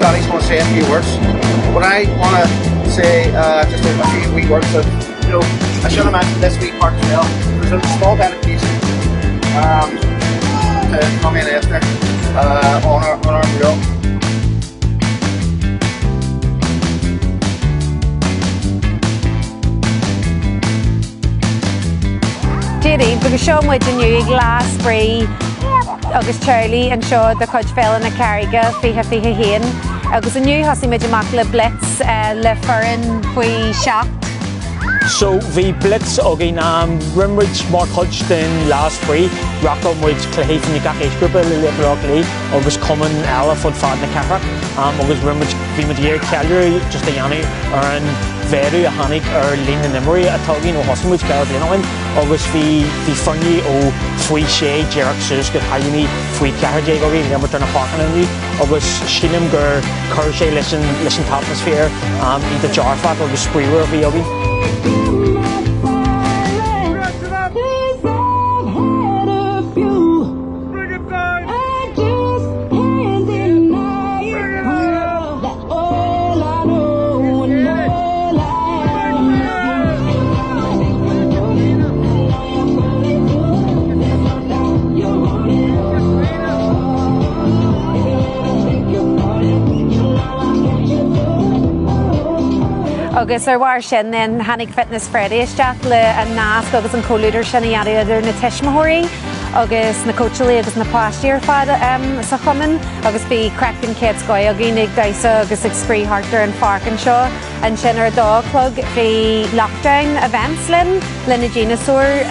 Danny's going to say a few words. But I want to say just a few wee words of, you know, I should have mentioned this week part as well. There's a small dedication to Tommy and Esther on our mural. Jerry, because Sean would the new glass spree, August Charlie and Shaw the coach fell in a Carraige, Fiha Hain. August a new Hossi Majamakla Blitz, Le Furin, Fui Shocked. So the Blitz again Rimridge more coached than last free. Rockham which Clay from the Gak group a little bit August common Ella for Fad the Carraige. August Rimridge the Madeira Calgary just a Yanni and very a Hanik or Lean and Emery a Togi no Hossin which Gareth Linoin. August the Funny or Free Shea, Jarek Sus, good Hayumi, Free Carraige, okay, never turn a parking on you. August Shinam Gur, Carraige, listen to atmosphere, eat the jar fat or the spreewer of the yogi. Agus ar war sin then Hanig Fitness Friday is chat le a nasc agus an co-leader sin i idir na Tishmahori agus na coachly agus na pasture fad sa chuman agus be cracking kids go agin ag daisa agus ag spree harter and fark and show and sin ar dog plug the lockdown events lin na Genusor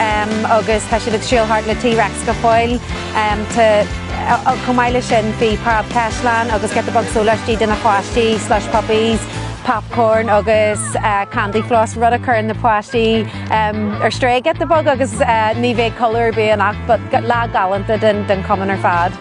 agus ta si ag shield heart le T-Rex go foil to Comaila sin the parab cashlan agus get the bug Seoladh din a chwasti / puppies popcorn agus candy floss rud occur in the plasty or stray get the bug agus ní bheith colour be an act but la galanted and common or fad.